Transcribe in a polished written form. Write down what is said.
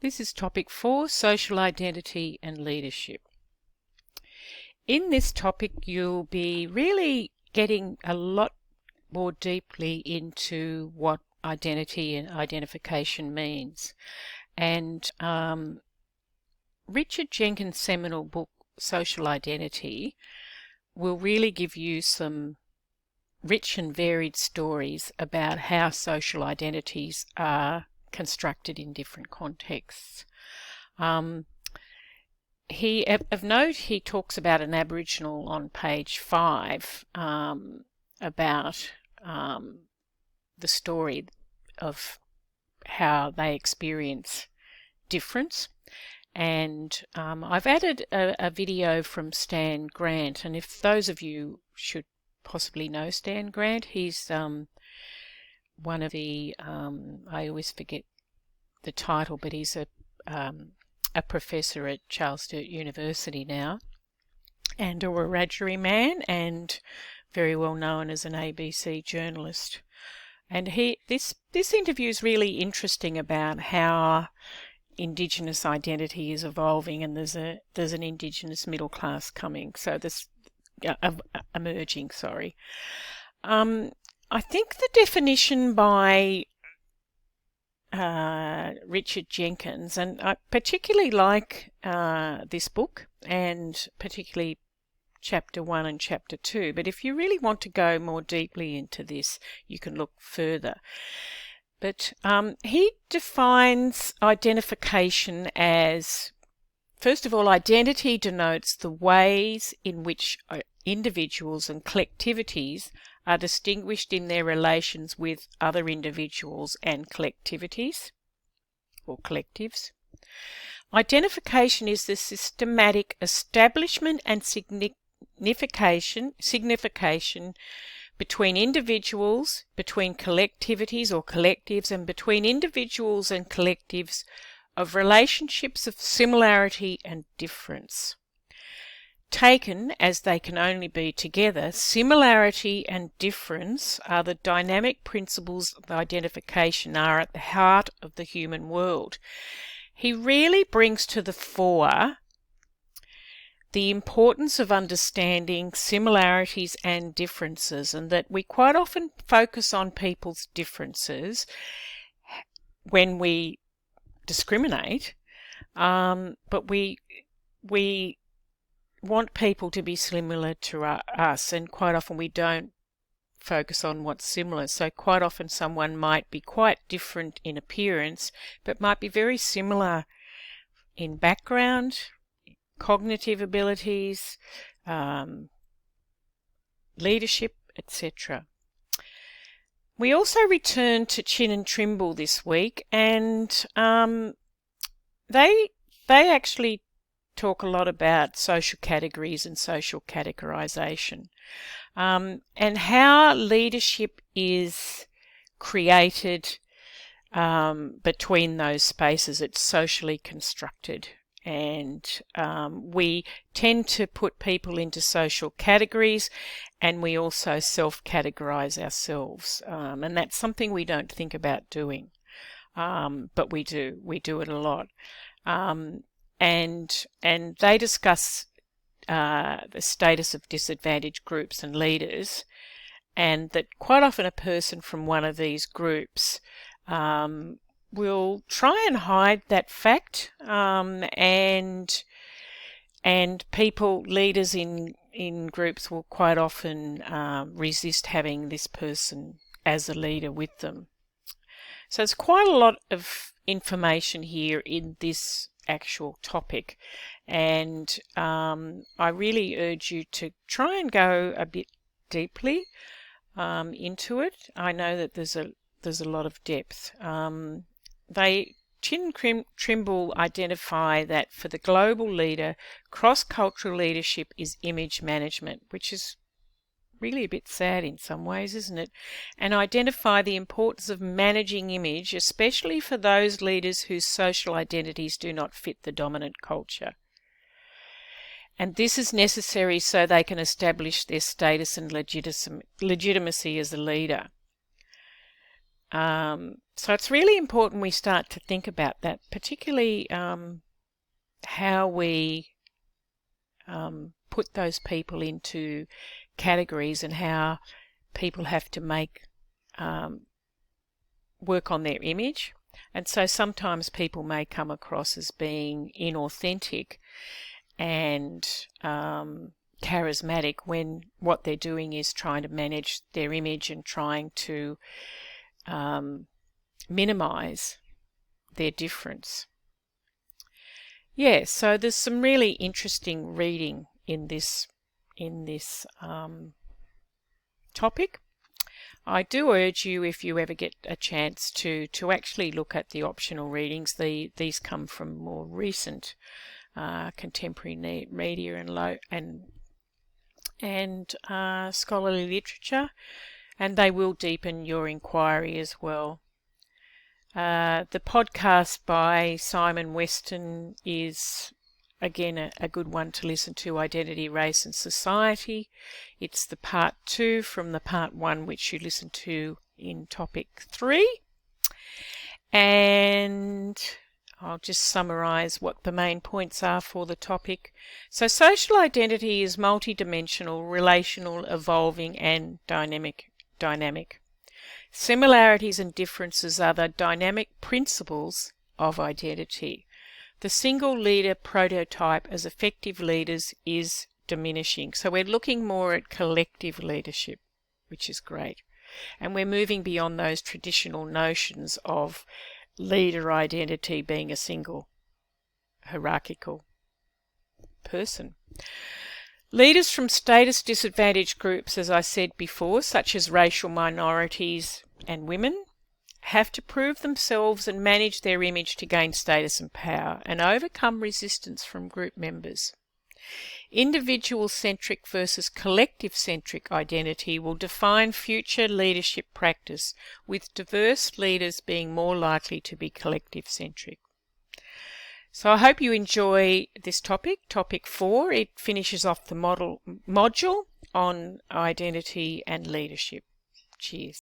This is topic 4, social identity and leadership. In this topic, you'll be really getting a lot more deeply into what identity and identification means. And Richard Jenkins' seminal book, Social Identity, will really give you some rich and varied stories about how social identities are constructed in different contexts. Of note, he talks about an Aboriginal on page 5 about the story of how they experience difference. And I've added a video from Stan Grant, and if those of you should possibly know Stan Grant, he's one of the, I always forget the title, but he's a professor at Charles Sturt University now, and a Wiradjuri man, and very well known as an ABC journalist. And this interview is really interesting about how Indigenous identity is evolving, and there's an Indigenous middle class coming, so this emerging. Sorry. I think the definition by Richard Jenkins, and I particularly like this book, and particularly chapter 1 and chapter 2, but if you really want to go more deeply into this, you can look further. But he defines identification as, first of all, identity denotes the ways in which individuals and collectivities are distinguished in their relations with other individuals and collectivities or collectives. Identification is the systematic establishment and signification between individuals, between collectivities or collectives, and between individuals and collectives of relationships of similarity and difference. Taken as they can only be together, similarity and difference are the dynamic principles of identification, are at the heart of the human world. He really brings to the fore the importance of understanding similarities and differences, and that we quite often focus on people's differences when we discriminate, but we want people to be similar to us, and quite often we don't focus on what's similar. So quite often someone might be quite different in appearance, but might be very similar in background, cognitive abilities, leadership, etc. We also returned to Chin and Trimble this week, and they actually talk a lot about social categories and social categorization, and how leadership is created between those spaces. It's socially constructed, and we tend to put people into social categories, and we also self-categorize ourselves, and that's something we don't think about doing, but we do it a lot. And they discuss the status of disadvantaged groups and leaders, and that quite often a person from one of these groups will try and hide that fact, and leaders in groups will quite often resist having this person as a leader with them. So there's quite a lot of information here in this actual topic, and I really urge you to try and go a bit deeply into it. I know that there's a lot of depth. Chin and Trimble identify that for the global leader, cross-cultural leadership is image management, which is really a bit sad in some ways, isn't it? And identify the importance of managing image, especially for those leaders whose social identities do not fit the dominant culture. And this is necessary so they can establish their status and legitimacy as a leader. So it's really important we start to think about that, particularly how we put those people into categories and how people have to make work on their image. And so sometimes people may come across as being inauthentic and charismatic when what they're doing is trying to manage their image and trying to minimize their difference. Yeah, so there's some really interesting reading in this topic. I do urge you, if you ever get a chance, to actually look at the optional readings. These come from more recent contemporary media and scholarly literature, and they will deepen your inquiry as well. The podcast by Simon Weston is again a good one to listen to, Identity, Race and Society. It's the part 2 from the part 1 which you listened to in topic 3. And I'll just summarise what the main points are for the topic. So social identity is multidimensional, relational, evolving and dynamic. Similarities and differences are the dynamic principles of identity. The single leader prototype as effective leaders is diminishing. So we're looking more at collective leadership, which is great. And we're moving beyond those traditional notions of leader identity being a single hierarchical person. Leaders from status disadvantaged groups, as I said before, such as racial minorities and women, have to prove themselves and manage their image to gain status and power and overcome resistance from group members. Individual-centric versus collective-centric identity will define future leadership practice, with diverse leaders being more likely to be collective-centric. So I hope you enjoy this topic, topic 4. It finishes off the module on identity and leadership. Cheers.